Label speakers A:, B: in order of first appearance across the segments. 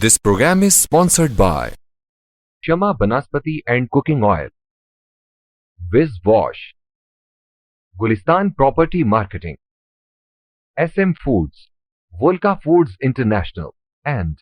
A: This program is sponsored by Shama Banaspati and Cooking Oil, Wiz Wash, Gulistan Property Marketing, SM Foods, Volca Foods International and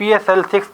B: PSL 6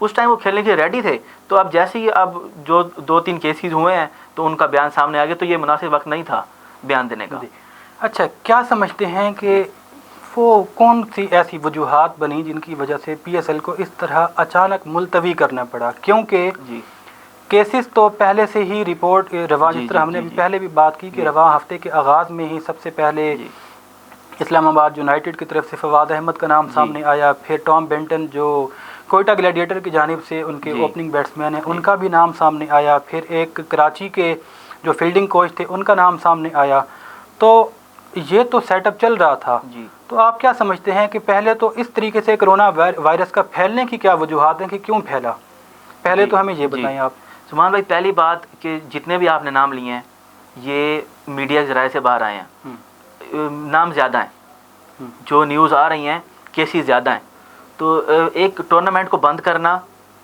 C: اس time وہ کھیلنے کے لیے ready تھے. تو اب جیسے ہی اب جو 2-3 کیسز ہوئے ہیں تو ان کا بیان سامنے آ گیا, تو یہ مناسب وقت نہیں تھا بیان دینے کا.
B: اچھا, کیا سمجھتے ہیں کہ وہ کون سی ایسی وجوہات بنی جن کی وجہ سے پی ایس ایل کو اس طرح اچانک ملتوی کرنا پڑا؟ کیونکہ
C: جی
B: کیسز تو پہلے سے ہی رپورٹ رواں, جس طرح ہم نے پہلے بھی بات کی کہ رواں ہفتے کے آغاز میں ہی سب سے پہلے اسلام آباد یونائٹڈ کی طرف سے فواد احمد کا نام سامنے آیا, پھر ٹام بینٹن جو کوئٹہ گلیڈیٹر کی جانب سے ان کے اوپننگ بیٹسمین ہیں ان کا بھی نام سامنے آیا, پھر ایک کراچی کے جو فیلڈنگ کوچ تھے ان کا نام سامنے آیا. تو یہ تو سیٹ اپ چل رہا تھا. تو آپ کیا سمجھتے ہیں کہ پہلے تو اس طریقے سے کرونا وائرس کا پھیلنے کی کیا وجوہات ہیں کہ کیوں پھیلا؟ پہلے تو ہمیں یہ بتائیں آپ.
C: سبحان بھائی, پہلی بات کہ جتنے بھی آپ نے نام لیے ہیں یہ میڈیا کے ذرائع سے باہر آئے ہیں. نام زیادہ ہیں, جو نیوز آ رہی ہیں کیسز زیادہ ہیں. تو ایک ٹورنامنٹ کو بند کرنا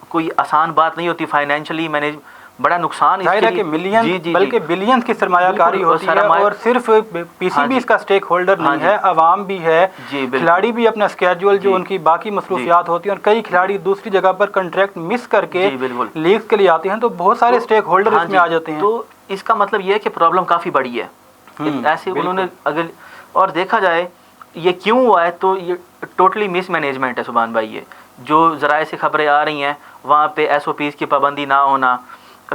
C: کوئی آسان بات نہیں ہوتی. فائنینشلی مینیج بڑا نقصان
B: ظاہر ہے کہ ملین بلکہ بلینز کی سرمایہ کاری ہوتی ہے, اور صرف پی سی بی اس کا اسٹیک ہولڈر نہیں ہے, عوام بھی ہے, کھلاڑی بھی اپنا اسکیجول جو ان کی باقی مصروفیات ہوتی ہیں, اور کئی کھلاڑی دوسری جگہ پر کنٹریکٹ مس کر کے لیگز کے لیے آتے ہیں, تو بہت سارے اسٹیک ہولڈر اس میں آ جاتے ہیں.
C: تو اس کا مطلب یہ ہے کہ پرابلم کافی بڑی ہے. ایسے انہوں نے اگر اور دیکھا جائے یہ کیوں ہوا ہے تو یہ ٹوٹلی مس مینجمنٹ ہے سبحان بھائی. یہ جو ذرائع سے خبریں آ رہی ہیں وہاں پہ ایس او پیز کی پابندی نہ ہونا,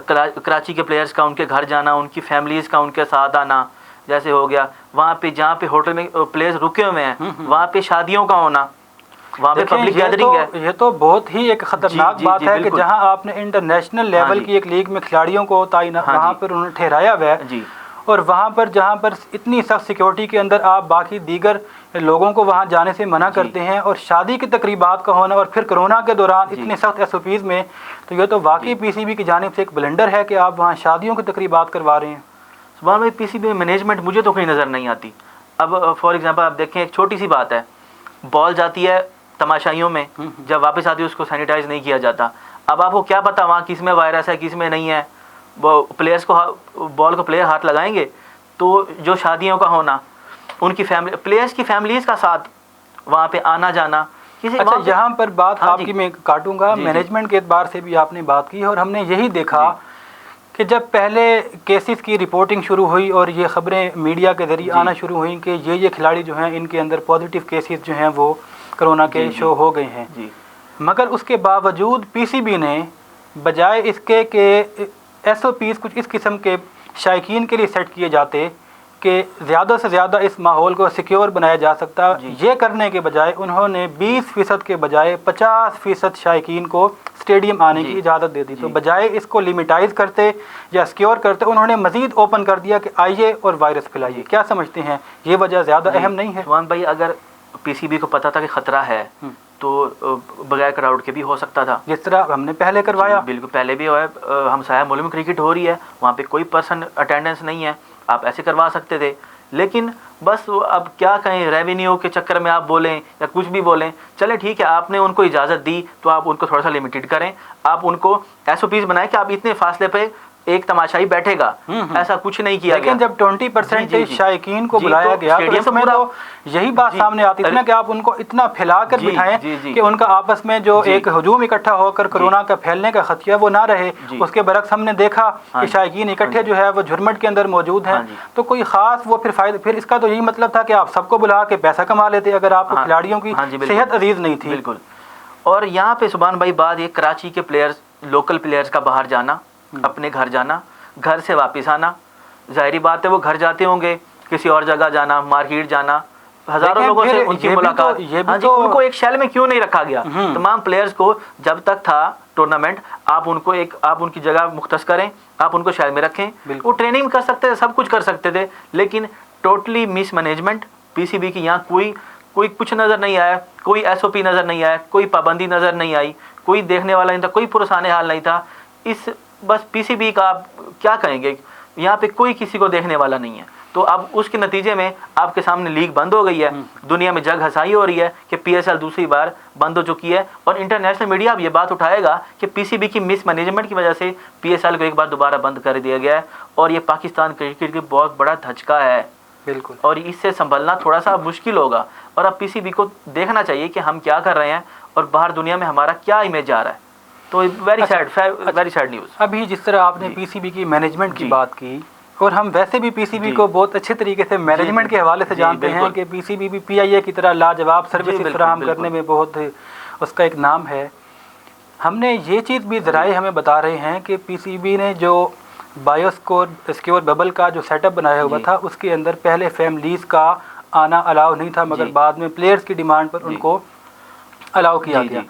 C: کراچی کے پلیئرز کا ان کے گھر جانا, ان کی فیملیز کا ان کے ساتھ آنا, جیسے ہو گیا وہاں پہ جہاں پہ ہوٹل میں پلیئرز رکے ہوئے ہیں وہاں پہ شادیوں کا ہونا, وہاں پہ پبلک گیدرنگ ہے.
B: یہ تو بہت ہی ایک خطرناک بات ہے کہ جہاں آپ نے انٹرنیشنل لیول کی ایک لیگ میں کھلاڑیوں کو وہاں پر انہوں نے ٹھہرایا ہوا ہے, اور وہاں پر جہاں پر اتنی سخت سیکیورٹی کے اندر آپ باقی دیگر لوگوں کو وہاں جانے سے منع کرتے ہیں, اور شادی کی تقریبات کا ہونا, اور پھر کرونا کے دوران اتنے سخت ایس او پیز میں, تو یہ تو واقعی پی سی بی کی جانب سے ایک بلنڈر ہے کہ آپ وہاں شادیوں کی تقریبات کروا رہے ہیں.
C: سبحان بھائی, پی سی بی مینجمنٹ مجھے تو کہیں نظر نہیں آتی. اب فار ایگزامپل آپ دیکھیں, ایک چھوٹی سی بات ہے, بال جاتی ہے تماشائیوں میں, جب واپس آتی ہے اس کو سینیٹائز نہیں کیا جاتا. اب آپ کو کیا پتا وہاں کس میں وائرس ہے کس میں نہیں ہے. وہ پلیئرس کو بال کو پلیئر ہاتھ لگائیں گے. تو جو شادیوں کا ہونا, ان کی فیملی پلیئرس کی فیملیز کا ساتھ وہاں پہ آنا جانا.
B: اچھا, یہاں پر بات آپ کی میں کاٹوں گا. مینجمنٹ کے اعتبار سے بھی آپ نے بات کی, اور ہم نے یہی دیکھا کہ جب پہلے کیسز کی رپورٹنگ شروع ہوئی اور یہ خبریں میڈیا کے ذریعے آنا شروع ہوئیں کہ یہ کھلاڑی جو ہیں ان کے اندر پازیٹیو کیسز جو ہیں وہ کرونا کے شو ہو گئے ہیں, مگر اس کے باوجود پی سی بی نے بجائے اس کے کہ ایس او پیز کچھ اس قسم کے شائقین کے لیے سیٹ کیے جاتے کہ زیادہ سے زیادہ اس ماحول کو سیکیور بنایا جا سکتا, یہ کرنے کے بجائے انہوں نے 20% کے بجائے 50% شائقین کو اسٹیڈیم آنے کی اجازت دے دی. تو بجائے اس کو لیمیٹائز کرتے یا سیکیور کرتے, انہوں نے مزید اوپن کر دیا کہ آئیے اور وائرس پھیلائیے. کیا سمجھتے ہیں یہ وجہ زیادہ اہم نہیں ہے؟
C: سبحان بھائی, اگر پی سی بی کو پتا تھا کہ خطرہ ہے تو بغیر کراؤڈ کے بھی ہو سکتا تھا,
B: جس طرح ہم نے پہلے کروایا.
C: بالکل پہلے بھی ہوا ہے. ہمسایہ ملک میں کرکٹ ہو رہی ہے, وہاں پہ کوئی پرسن اٹینڈنس نہیں ہے, آپ ایسے کروا سکتے تھے. لیکن بس اب کیا کہیں, ریونیو کے چکر میں آپ بولیں یا کچھ بھی بولیں, چلیں ٹھیک ہے آپ نے ان کو اجازت دی تو آپ ان کو تھوڑا سا لمیٹڈ کریں. آپ ان کو ایس او پیز بنائیں کہ آپ اتنے فاصلے پہ ایک تماشائی بیٹھے گا, ایسا کچھ نہیں کیا گیا.
B: لیکن جب 20% شائقین کو بلایا گیا تو اس میں تو یہی بات سامنے آتی تھی نا کہ آپ ان کو اتنا پھیلا کر بٹھائیں کہ ان کا آپس میں جو ایک ہجوم اکٹھا ہو کر کرونا کا پھیلنے کا خطرہ وہ نہ رہے. اس کے برعکس ہم نے دیکھا کہ شائقین اکٹھے جو ہے وہ جھرمٹ کے اندر موجود ہیں, تو کوئی خاص وہ پھر فائدہ, پھر اس کا تو یہی مطلب تھا کہ آپ سب کو بلا کے پیسہ کما لیتے اگر آپ کو کھلاڑیوں کی صحت عزیز نہیں تھی.
C: بالکل. اور یہاں پہ سبحان بھائی بات یہ, کراچی کے پلیئرز, لوکل پلیئرز کا باہر جانا, اپنے گھر جانا, گھر سے واپس آنا, ظاہری بات ہے وہ گھر جاتے ہوں گے, کسی اور جگہ جانا, مارکیٹ جانا, ہزاروں لوگوں سے ان کی ملاقات. ان کو ایک شیل میں کیوں نہیں رکھا گیا؟ تمام پلیئرز کو جب تک تھا ٹورنامنٹ آپ ان کی جگہ مختص کریں, آپ ان کو شیل میں رکھیں. وہ ٹریننگ کر سکتے تھے, سب کچھ کر سکتے تھے, لیکن ٹوٹلی مس مینجمنٹ پی سی بی کی. یہاں کوئی کچھ نظر نہیں آیا, کوئی ایس او پی نظر نہیں آیا, کوئی پابندی نظر نہیں آئی, کوئی دیکھنے والا نہیں تھا, کوئی پرسان حال نہیں تھا. اس بس پی سی بی کا آپ کیا کہیں گے, یہاں پہ کوئی کسی کو دیکھنے والا نہیں ہے. تو اب اس کے نتیجے میں آپ کے سامنے لیگ بند ہو گئی ہے, دنیا میں جگ ہنسائی ہو رہی ہے کہ پی ایس ایل دوسری بار بند ہو چکی ہے, اور انٹرنیشنل میڈیا اب یہ بات اٹھائے گا کہ پی سی بی کی مس مینجمنٹ کی وجہ سے پی ایس ایل کو ایک بار دوبارہ بند کر دیا گیا ہے, اور یہ پاکستان کرکٹ کی بہت بڑا دھچکا ہے.
B: بالکل.
C: اور اس سے سنبھلنا تھوڑا سا مشکل ہوگا, اور اب پی سی بی کو دیکھنا چاہیے کہ ہم کیا کر رہے ہیں اور باہر دنیا میں ہمارا کیا امیج آ رہا ہے. تو ویری سیڈ نیوز.
B: ابھی جس طرح آپ نے پی سی بی کی مینجمنٹ کی بات کی، اور ہم ویسے بھی پی سی بی کو بہت اچھے طریقے سے مینجمنٹ کے حوالے سے جانتے ہیں کہ پی سی بی بھی پی آئی اے کی طرح لاجواب سروسز فراہم کرنے میں بہت اس کا ایک نام ہے. ہم نے یہ چیز بھی ذرائع ہمیں بتا رہے ہیں کہ پی سی بی نے جو بایو سیکیور ببل کا جو سیٹ اپ بنایا ہوا تھا، اس کے اندر پہلے فیملیز کا آنا الاؤ نہیں تھا، مگر بعد میں پلیئرز کی ڈیمانڈ پر ان کو الاؤ کیا گیا.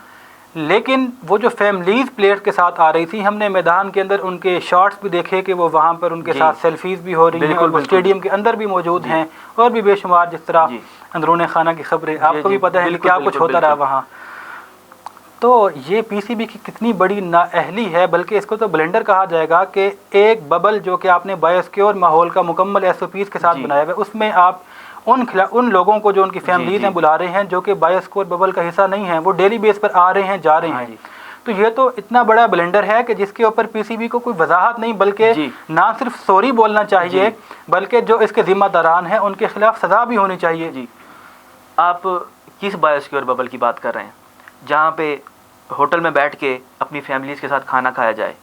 B: لیکن وہ جو فیملیز پلیئرز کے ساتھ آ رہی تھی، ہم نے میدان کے اندر ان کے شارٹس بھی دیکھے کہ وہ وہاں پر ان کے ساتھ سیلفیز بھی ہو رہی ہیں، اور وہ اسٹیڈیم کے اندر بھی موجود ہیں، اور بھی بے شمار جس طرح اندرون خانہ کی خبریں آپ کو بھی پتہ ہے کہ کیا کچھ ہوتا رہا وہاں. تو یہ پی سی بی کی کتنی بڑی نااہلی ہے، بلکہ اس کو تو بلنڈر کہا جائے گا کہ ایک ببل جو کہ آپ نے بایو سیکیور ماحول کا مکمل ایس او پیز کے ساتھ بنایا ہوا ہے، اس میں آپ ان لوگوں کو جو ان کی فیملیز ہیں بلا رہے ہیں جو کہ بایو سیکیور ببل کا حصہ نہیں ہیں، وہ ڈیلی بیس پر آ رہے ہیں جا رہے ہیں. تو یہ تو اتنا بڑا بلنڈر ہے کہ جس کے اوپر پی سی بی کو کوئی وضاحت نہیں، بلکہ نہ صرف سوری بولنا چاہیے بلکہ جو اس کے ذمہ داران ہیں ان کے خلاف سزا بھی ہونی چاہیے.
C: آپ کس بایو سیکیور ببل کی بات کر رہے ہیں جہاں پہ ہوٹل میں بیٹھ کے اپنی فیملیز کے ساتھ کھانا کھایا جائے،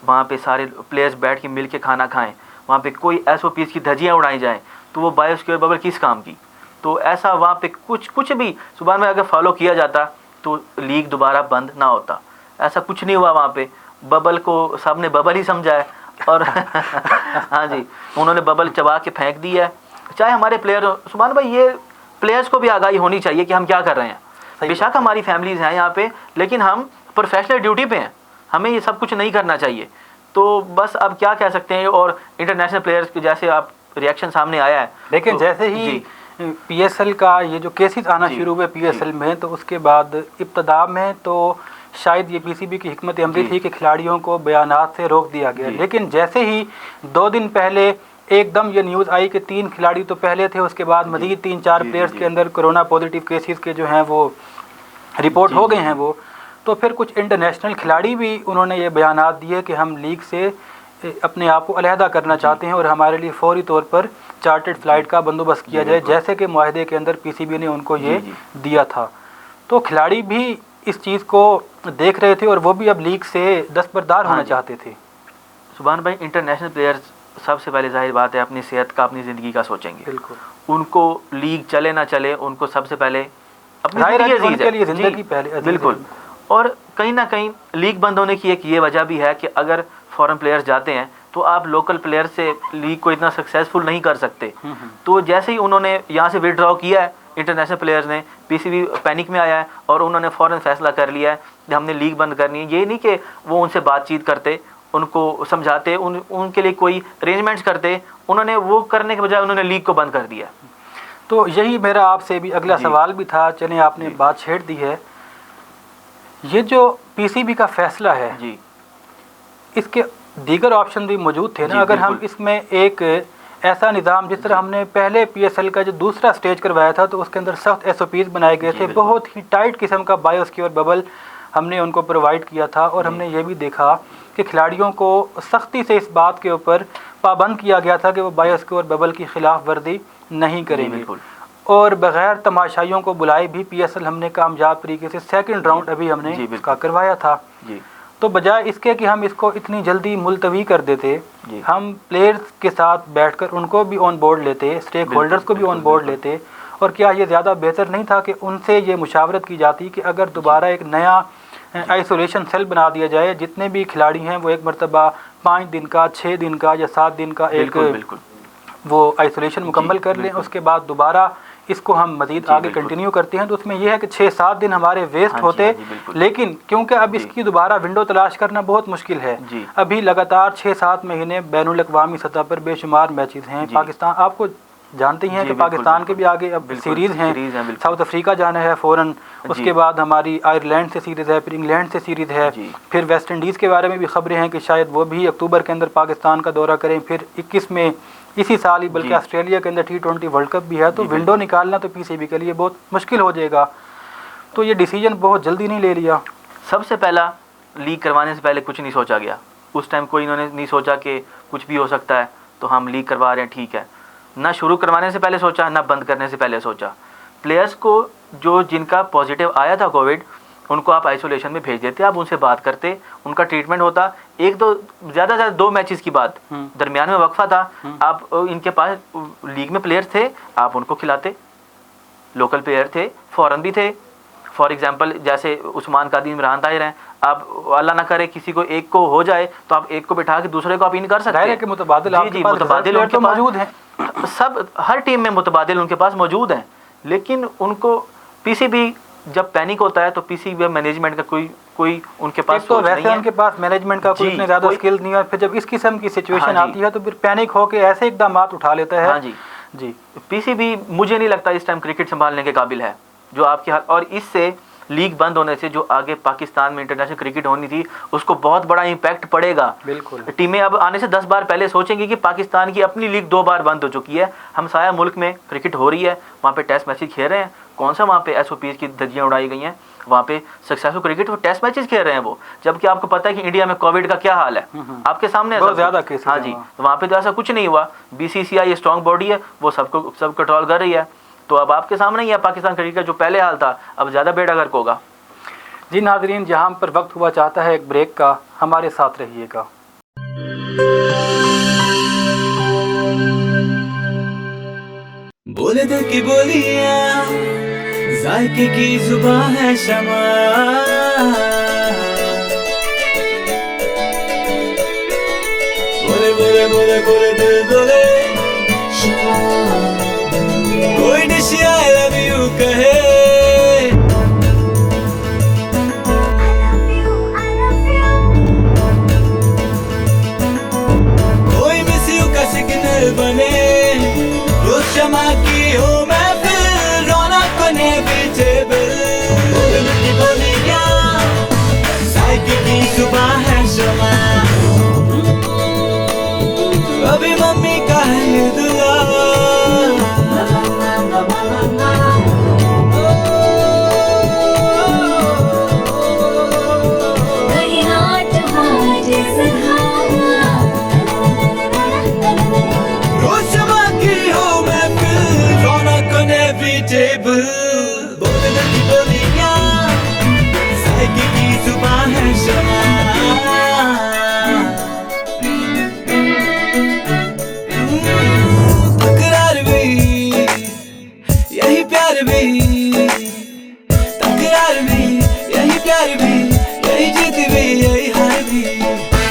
C: وہاں پہ سارے پلیئرز بیٹھ کے مل کے کھانا کھائیں، وہاں پہ کوئی ایس او پیز کی دھجیاں اڑائی جائیں، تو وہ بایو سیکیور ببل کس کام کی؟ تو ایسا وہاں پہ کچھ بھی صبح میں اگر فالو کیا جاتا تو لیگ دوبارہ بند نہ ہوتا. ایسا کچھ نہیں ہوا وہاں پہ. ببل کو سب نے ببل ہی سمجھا ہے، اور ہاں جی، انہوں نے ببل چبا کے پھینک دی ہے. چاہے ہمارے پلیئر، سبحان بھائی یہ پلیئرز کو بھی آگاہی ہونی چاہیے کہ ہم کیا کر رہے ہیں. بے شک ہماری فیملیز ہیں یہاں پہ، لیکن ہم پروفیشنل ڈیوٹی پہ ہیں، ہمیں یہ سب کچھ نہیں کرنا چاہیے. تو بس اب کیا کہہ سکتے ہیں. اور انٹرنیشنل پلیئرز کے جیسے آپ ریئیکشن سامنے آیا ہے،
B: لیکن جیسے ہی پی ایس ایل کا یہ جو کیسز آنا شروع ہوئے پی ایس ایل میں، تو اس کے بعد ابتدا میں تو شاید یہ پی سی بی کی حکمت عملی تھی کہ کھلاڑیوں کو بیانات سے روک دیا گیا. لیکن جیسے ہی 2 دن پہلے ایک دم یہ نیوز آئی کہ 3 کھلاڑی تو پہلے تھے، اس کے بعد مزید 3-4 پلیئرز کے اندر کرونا پازیٹیو کیسز کے جو ہیں وہ رپورٹ ہو گئے ہیں وہ، تو پھر کچھ انٹرنیشنل کھلاڑی بھی انہوں نے یہ بیانات دیے کہ ہم لیگ سے اپنے آپ کو علیحدہ کرنا چاہتے ہیں اور ہمارے لیے فوری طور پر چارٹرڈ فلائٹ کا بندوبست کیا جائے، جیسے کہ معاہدے کے اندر پی سی بی نے ان کو یہ دیا تھا. تو کھلاڑی بھی اس چیز کو دیکھ رہے تھے اور وہ بھی اب لیگ سے دستبردار ہونا چاہتے تھے.
C: سبحان بھائی، انٹرنیشنل پلیئرز سب سے پہلے ظاہر بات ہے اپنی صحت کا، اپنی زندگی کا سوچیں گے.
B: بالکل،
C: ان کو لیگ چلے نہ چلے، ان کو سب سے پہلے اپنی
B: زندگی پہلے.
C: بالکل. اور کہیں نہ کہیں لیگ بند ہونے کی ایک یہ وجہ بھی ہے کہ اگر فورن پلیئرز جاتے ہیں تو آپ لوکل پلیئر سے لیگ کو اتنا سکسیزفل نہیں کر سکتے. تو جیسے ہی انہوں نے یہاں سے وڈراؤ کیا ہے انٹرنیشنل پلیئرز نے، پی سی بی پینک میں آیا ہے اور انہوں نے فوراً فیصلہ کر لیا ہے کہ ہم نے لیگ بند کرنی ہے. یہ نہیں کہ وہ ان سے بات چیت کرتے، ان کو سمجھاتے، ان کے لیے کوئی ارینجمنٹس کرتے. انہوں نے وہ کرنے کے بجائے انہوں نے لیگ کو بند کر دیا.
B: تو یہی میرا آپ سے بھی اگلا سوال بھی تھا. چلیں آپ نے بات چھیڑ دی ہے. یہ جو پی سی بی کا فیصلہ ہے، اس کے دیگر آپشن بھی موجود تھے نا. اگر ہم اس میں ایک ایسا نظام، جس طرح ہم نے پہلے پی ایس ایل کا جو دوسرا سٹیج کروایا تھا تو اس کے اندر سخت ایس او پیز بنائے گئے تھے، بہت ہی ٹائٹ قسم کا بایو سیکیور ببل ہم نے ان کو پرووائڈ کیا تھا. اور ہم نے یہ بھی دیکھا کہ کھلاڑیوں کو سختی سے اس بات کے اوپر پابند کیا گیا تھا کہ وہ بایو سیکیور ببل کی خلاف ورزی نہیں کریں گے. اور بغیر تماشائیوں کو بلائے بھی پی ایس ایل ہم نے کامیاب طریقے سے 2nd راؤنڈ ابھی ہم نے اس کا کروایا تھا. تو بجائے اس کے کہ ہم اس کو اتنی جلدی ملتوی کر دیتے، ہم پلیئرز کے ساتھ بیٹھ کر ان کو بھی آن بورڈ لیتے، اسٹیک ہولڈرز کو بھی آن بورڈ لیتے. اور کیا یہ زیادہ بہتر نہیں تھا کہ ان سے یہ مشاورت کی جاتی کہ اگر دوبارہ ایک نیا آئسولیشن سیل بنا دیا جائے، جتنے بھی کھلاڑی ہیں وہ ایک مرتبہ 5 دن کا، 6 دن کا یا 7 دن کا ایک وہ آئسولیشن مکمل کر لیں، اس کے بعد دوبارہ اس کو ہم مزید آگے کنٹینیو کرتے ہیں. تو اس میں یہ ہے کہ 6-7 دن ہمارے ویسٹ ہوتے. لیکن کیونکہ اب اس کی دوبارہ ونڈو تلاش کرنا بہت مشکل ہے، ابھی لگاتار 6-7 مہینے بین الاقوامی سطح پر بے شمار میچز ہیں. پاکستان آپ کو جانتے ہیں کہ پاکستان کے بھی آگے اب سیریز ہیں. ساؤتھ افریقہ جانا ہے فوراً، اس کے بعد ہماری آئرلینڈ سے سیریز ہے، پھر انگلینڈ سے سیریز ہے، پھر ویسٹ انڈیز کے بارے میں بھی خبریں ہیں کہ شاید وہ بھی اکتوبر کے اندر پاکستان کا دورہ کریں. پھر 21 میں اسی سال ہی بلکہ آسٹریلیا کے اندر T20 ورلڈ کپ بھی ہے. تو ونڈو نکالنا تو پی سی بی کے لیے بہت مشکل ہو جائے گا. تو یہ ڈیسیجن بہت جلدی نہیں لے لیا.
C: سب سے پہلا لیگ کروانے سے پہلے کچھ نہیں سوچا گیا. اس ٹائم کوئی انہوں نے نہیں سوچا کہ کچھ بھی ہو سکتا ہے تو ہم لیگ کروا رہے ہیں، ٹھیک ہے. نہ شروع کروانے سے پہلے سوچا، نہ بند کرنے سے پہلے سوچا. پلیئرز کو جن کا پازیٹیو آیا تھا کووڈ، ان کو آپ آئسولیشن میں بھیج دیتے, آپ ان سے بات کرتے, ان کا ٹریٹمنٹ ہوتا. ایک دو زیادہ سے زیادہ 2 میچز کی بات, درمیان میں وقفہ تھا, آپ ان کے پاس لیگ میں پلیئر تھے, آپ ان کو کھلاتے, لوکل پلیئر تھے, فورن بھی تھے. فار ایگزامپل جیسے عثمان قادری, عمران طاہر ہیں, آپ اللہ نہ کرے کسی کو ایک کو ہو جائے تو آپ ایک کو بٹھا کے دوسرے کو آپ ان کر سکتے ہیں کہ
B: متبادل آپ کے پاس
C: متبادل ان کے پاس
B: موجود ہیں.
C: سب ہر ٹیم میں متبادل ان کے پاس موجود ہیں, لیکن ان کو پی سی بی جب پینک ہوتا ہے تو پی سی بی مینجمنٹ کا کوئی ان کے پاس
B: تو ویسے ان کے پاس مینجمنٹ کا کوئی اتنے زیادہ اسکل نہیں ہے, پھر جب اس قسم کی سچویشن آتی ہے تو پھر پینک ہو کے ایسے اقدامات اٹھا لیتا ہے.
C: ہاں جی, پی سی بی مجھے نہیں لگتا اس ٹائم کرکٹ سنبھالنے کے قابل ہے جو آپ کے حال, اور اس سے لیگ بند ہونے سے جو آگے پاکستان میں انٹرنیشنل کرکٹ ہونی تھی اس کو بہت بڑا امپیکٹ پڑے گا.
B: بالکل,
C: ٹیمیں اب آنے سے 10 بار پہلے سوچیں گی کہ پاکستان کی اپنی لیگ 2 بار بند ہو چکی ہے, ہمسایہ ملک میں کرکٹ ہو رہی ہے, وہاں پہ ٹیسٹ میچز کھیل رہے ہیں, کون سا وہاں پہ ایس او پیز کی دھجیاں اڑائی گئی ہیں, وہاں پہ سکسیسفل کرکٹ وہ ٹیسٹ میچز کھیل رہے ہیں وہ, جبکہ آپ کو پتہ ہے کہ انڈیا میں کووڈ کا کیا حال ہے, آپ کے سامنے
B: بہت زیادہ کیس.
C: ہاں جی, وہاں پہ تو ایسا کچھ نہیں ہوا. بی سی سی آئی اسٹرانگ باڈی ہے, وہ سب کنٹرول کر رہی ہے. تو اب آپ کے سامنے ہی ہے پاکستان کرکٹ کا جو پہلے حال تھا اب زیادہ بیڑا غرق ہوگا.
B: جی ناظرین, جہاں پر وقت ہوا چاہتا ہے ایک بریک کا, ہمارے ساتھ رہیے گا.
D: بولے دل کی بولیاں, ذائقے کی زبان ہے شمع, بولے بولے بولے بولے دل بولے کوئی ڈش آئی لو یو کہے, کوئی مس یو کا سگنل بنے, روز شمع کی ہو محفل, رونق بنے ویجیبل. بولے دل کی بولیاں, ذائقے کی زبان ہے شمع, ابھی ممی کا ہے دعا, روز شمع کی ہو محفل, رونق بنے ویجیبل. بولے دل کی بولیاں, ذائقے کی زبان ہے شمع, تکرار بھی یہی پیار بھی, تکرار بھی یہی پیار بھی, یہی جیت بھی یہی ہار بھی,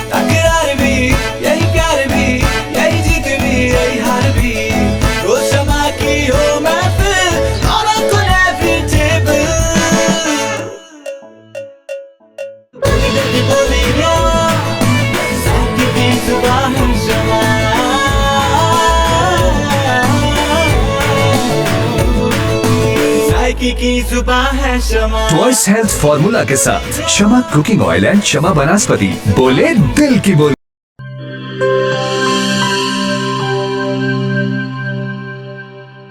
D: تکرار بھی یہی پیار بھی, یہی جیت بھی یہی ہار بھی. روز شمع کی ہو محفل, رونق بنے ویجیبل. بولے دل کی بولیاں, ذائقے کی زبان ہے شمع, ذائقے کی زبان ہے شمع.
E: وائس ہیلتھ فارمولا کے ساتھ شمع کوکنگ آئل اینڈ شمع بناسپتی. بولے دل کی بولی.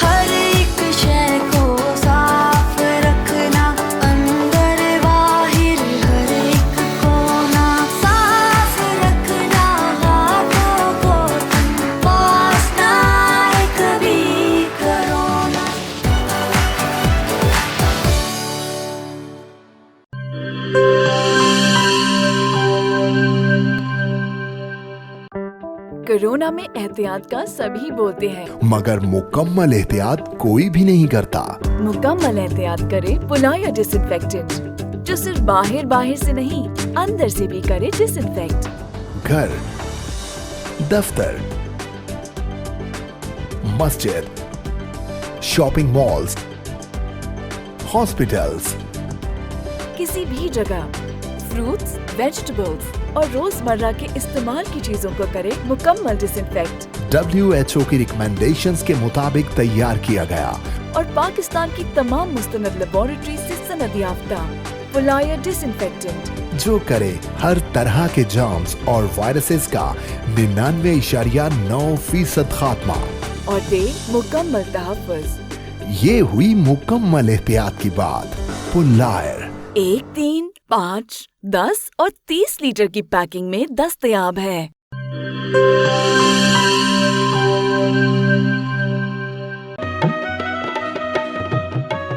F: ہر ایک شے کو صاف رکھنا, اندر باہر ہر ایک کونا صاف رکھنا, ہاتھوں کو پاس نہ آئے کبھی کرونا.
G: کورونا میں احتیاط کا سبھی بولتے ہیں,
H: مگر مکمل احتیاط کوئی بھی نہیں کرتا.
G: مکمل احتیاط کرے پلایا ڈس انفیکٹنٹ, جو صرف باہر سے نہیں اندر سے بھی کرے ڈس انفیکٹ.
H: گھر, دفتر, مسجد, شاپنگ مالز, ہاسپٹلز,
G: کسی بھی جگہ فروٹس, ویجیٹیبلز اور روزمرہ کے استعمال کی چیزوں کو کرے مکمل ڈس انفیکٹ.
H: WHO کی ریکمینڈیشنز کے مطابق تیار کیا گیا
G: اور پاکستان کی تمام مستند لیبارٹری سے سند یافتہ پلایا ڈس انفیکٹنٹ,
H: جو کرے ہر طرح کے جرمز اور وائرسز کا 99.9% خاتمہ
G: اور دے مکمل تحفظ.
H: یہ ہوئی مکمل احتیاط کی بات. پلائر
G: 1, 3, 5, 10 اور 30 لیٹر کی پیکنگ میں دستیاب ہے.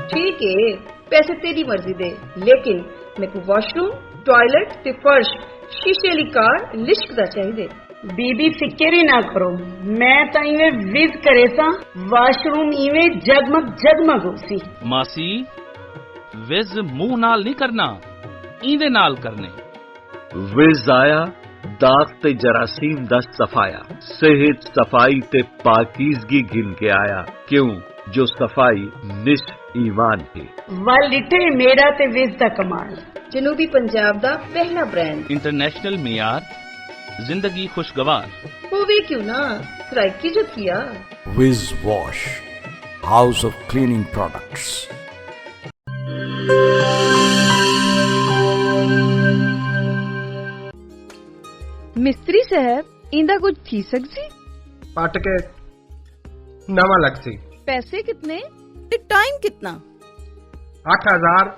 I: ٹھیک ہے, ਪੈਸੇ ਤੇਰੀ ਮਰਜ਼ੀ ਦੇ, ਲੇਕਿਨ ਮੈਨੂੰ ਵਾਸ਼ਰੂਮ, ਟਾਇਲਟ ਤੇ ਫਰਸ਼ ਸ਼ੀਸ਼ੇ ਵਾਲੀ ਕਾਰ ਲਿਸ਼ਕਦਾ ਚਾਹੀਦੇ। ਬੀਬੀ ਫਿਕਰ ਹੀ ਨਾ ਕਰੋ, ਮੈਂ ਤਾਂ ਇਵੇਂ ਵਿਜ਼ ਕਰੇ ਸਾਂ, ਵਾਸ਼ਰੂਮ ਇਵੇਂ ਜਗਮਗ ਜਗਮਗ ਹੋ ਸੀ।
J: ਮਾਸੀ ਵਿਜ਼ ਮੂੰਹ ਨਾਲ ਨਹੀਂ ਕਰਨਾ, ਇਹਦੇ ਨਾਲ ਕਰਨੇ।
K: ਵਿਜ਼ ਆਇਆ ਦਾਗ ਤੇ ਜਰਾਸੀਮ ਦਾ ਸਫਾਇਆ, ਸਿਹਤ ਸਫਾਈ ਤੇ ਪਾਕੀਜ਼ਗੀ ਗਿਣ ਕੇ ਆਇਆ, ਕਿਉਂ ਜੋ ਸਫਾਈ ਨਿਸ਼ ਈਮਾਨ ਹੈ।
I: ਵੱਲ ਲਿਟੇ ਮੇਰਾ ਤੇ ਵਿਜ਼ ਦਾ ਕਮਾਲ, ਜਨੂਬੀ ਪੰਜਾਬ ਦਾ ਪਹਿਲਾ ਬ੍ਰਾਂਡ,
J: ਇੰਟਰਨੈਸ਼ਨਲ ਮਿਆਰ, ਜ਼ਿੰਦਗੀ ਖੁਸ਼ਗਵਾਰ।
I: ਹੋਵੇ ਕਿਉਂ ਨਾ ਸਰਾਇਕੀ ਜੋ ਕੀਆ।
H: Wiz Wash, House of Cleaning Products.
L: ਮਿਸਤਰੀ ਸਾਹਿਬ, ਇਹਦਾ ਕੁਝ ਥੀ ਸਕਦੀ?
M: ਪੱਟ ਕੇ ਨਵਾਂ ਲੱਗ ਸੀ।
L: ਪੈਸੇ ਕਿਤਨੇ ਤੇ ਟਾਈਮ ਕਿਤਨਾ?
M: 8000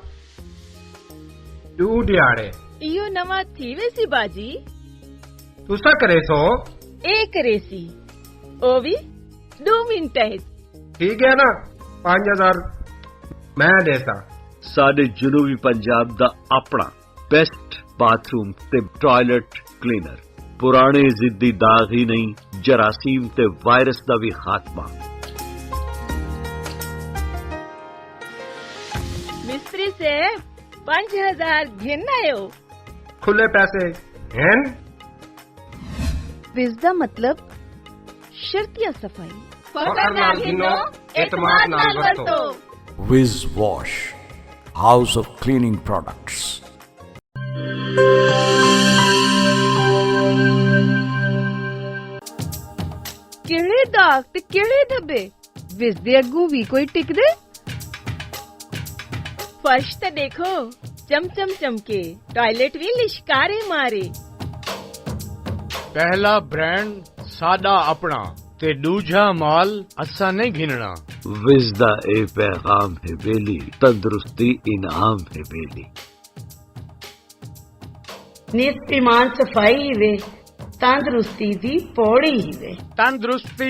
M: 2 ਦਿਹਾੜੇ।
L: ਇਹੋ ਨਵਾਂ ਥੀ ਵੇ ਸੀ ਬਾਜੀ।
M: ਤੁਸਾਂ ਕਰੇ ਸੋ?
L: ਇਹ ਕਰੇ ਸੀ, ਉਹ ਵੀ 2 ਮਿੰਟਾਂ ਵਿੱਚ।
M: ਠੀਕ ਹੈ ਨਾ, 5000 ਮੈਂ ਦੇਤਾ।
K: ਸਾਡੇ ਜਨੂਬੀ ਪੰਜਾਬ ਦਾ ਆਪਣਾ ਬੈਸਟ ਬਾਥਰੂਮ ਤੇ ਟਾਇਲਟ ਕਲੀਨਰ, ਪੁਰਾਣੇ ਜ਼ਿੱਦੀ ਦਾਗ ਹੀ ਨਹੀਂ, ਜਰਾਸੀਮ ਤੇ ਵਾਇਰਸ ਦਾ ਵੀ ਖਾਤਮਾ।
L: ਮਿਸਤਰੀ ਸਾਹਿਬ 5000 ਗਿਣ ਆਇਓ।
M: ਖੁੱਲੇ ਪੈਸੇ ਹਨ।
L: ਵਿਜ਼ ਦਾ ਮਤਲਬ ਸ਼ਰਤੀਆ ਸਫਾਈ।
M: ਫਖਰ ਨਾਲ ਗਿਣੋ, ਇਤਮਾਦ ਨਾਲ ਵਰਤੋ।
H: Wiz Wash, House of Cleaning Products.
L: ਕਿਹੜੇ ਦਾਗ ਤੇ ਕਿਹੜੇ ਧੱਬੇ, ਵਿਜ਼ ਦੇ ਅੱਗੋਂ ਵੀ ਕੋਈ ਟਿਕਦੇ? ਫਰਸ਼ ਤੇ ਦੇਖੋ ਚਮਚਮ ਚਮਕੇ, ਟਾਇਲਟ ਵੀ ਲਿਸ਼ਕਾਰੇ ਮਾਰੇ।
N: ਪਹਿਲਾ ਬ੍ਰਾਂਡ ਸਾਡਾ ਆਪਣਾ ਤੇ ਦੂਜਾ ਮਾਲ ਅਸਾਂ ਨਹੀਂ ਗਿਣਨਾ।
K: ਵਿਜ਼ ਦਾ ਇਹ ਪੈਗਾਮ ਹੈ ਬੇਲੀ, ਤੰਦਰੁਸਤੀ ਇਨਾਮ ਹੈ ਬੇਲੀ।
I: ਨਿਤ ਈਮਾਨ ਸਫਾਈ ਹੀ ਵੇ, ਤੰਦਰੁਸਤੀ ਦੀ ਪੌੜੀ ਹੀ ਵੇ।
N: ਤੰਦਰੁਸਤੀ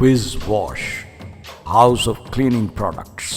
H: Wiz Wash, House of Cleaning Products.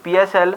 C: PSL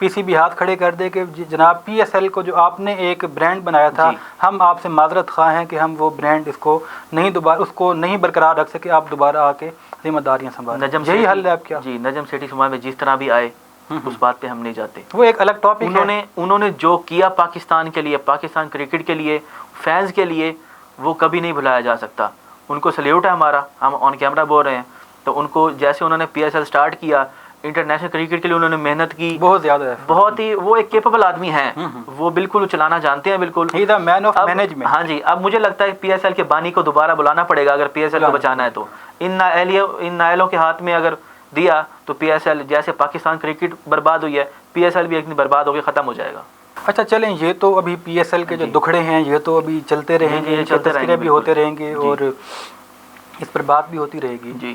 B: PCB ہاتھ کھڑے کر دے کہ جناب PSL کو جو آپ نے ایک برانڈ بنایا تھا ہم آپ سے معذرت خواہ ہیں کہ ہم وہ برانڈ اس کو نہیں برقرار رکھ سکے, آپ دوبارہ آ کے ذمہ داریاں سنبھالیں. یہی حل ہے آپ کیا؟
C: جی, نجم سیٹھی صوبہ میں جس طرح بھی آئے اس بات پہ ہم نہیں جاتے,
B: وہ ایک الگ ٹاپک ہے.
C: انہوں نے جو کیا پاکستان کے لیے, پاکستان کرکٹ کے لیے, فینز کے لیے, وہ کبھی نہیں بھلایا جا سکتا. ان کو سلیوٹ ہے ہمارا, ہم آن کیمرہ بول رہے ہیں. تو ان کو جیسے انہوں نے PSL سٹارٹ کیا, انٹرنیشنل کرکٹ کے لیے انہوں نے محنت کی
B: بہت زیادہ ہے,
C: بہت ہی, وہ ایک کیپیبل آدمی ہیں, وہ بالکل چلانا جانتے ہیں بالکل.
B: ہی دا مین آف مینجمنٹ.
C: ہاں جی, اب مجھے لگتا ہے PSL کے بانی کو دوبارہ بلانا پڑے گا اگر PSL کو بچانا ہے. تو ان نائلوں کے ہاتھ میں اگر دیا تو PSL جیسے پاکستان کرکٹ برباد ہوئی ہے, PSL بھی ایک دن برباد ہو کے ختم ہو جائے گا.
B: اچھا چلیں, یہ تو ابھی PSL کے جو دکھڑے ہیں یہ تو ابھی چلتے رہیں گے, تذکرے بھی ہوتے رہیں گے اور اس پر بات بھی ہوتی رہے گی.
C: جی,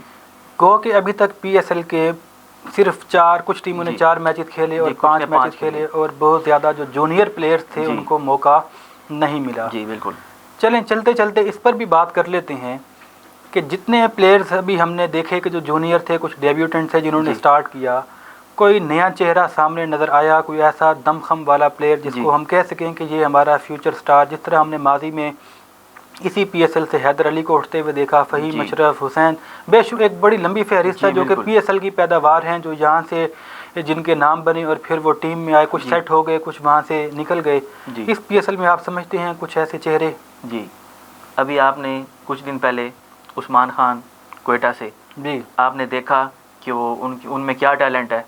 B: گو کہ ابھی تک PSL کے صرف کچھ ٹیموں نے 4 میچز کھیلے اور 5 میچز کھیلے, اور بہت زیادہ جو جونیئر پلیئرز تھے ان کو موقع نہیں ملا.
C: جی بالکل.
B: چلیں چلتے چلتے اس پر بھی بات کر لیتے ہیں کہ جتنے پلیئرز ابھی ہم نے دیکھے کہ جو جونیئر تھے, کچھ ڈیبیوٹنٹ تھے جنہوں نے سٹارٹ کیا, کوئی نیا چہرہ سامنے نظر آیا, کوئی ایسا دم خم والا پلیئر جس کو ہم کہہ سکیں کہ یہ ہمارا فیوچر سٹار, جس طرح ہم نے ماضی میں اسی PSL سے حیدر علی کو اٹھتے ہوئے دیکھا, فہیم اشرف, حسین, بے شک ایک بڑی لمبی فہرست ہے جو کہ PSL کی پیداوار ہیں, جو یہاں سے جن کے نام بنے اور پھر وہ ٹیم میں آئے, کچھ سیٹ ہو گئے, کچھ وہاں سے نکل گئے. اس PSL میں آپ سمجھتے ہیں کچھ ایسے چہرے؟
C: جی, ابھی آپ نے کچھ دن پہلے عثمان خان کوئٹہ سے,
B: جی
C: آپ نے دیکھا کہ وہ ان میں کیا ٹیلنٹ ہے,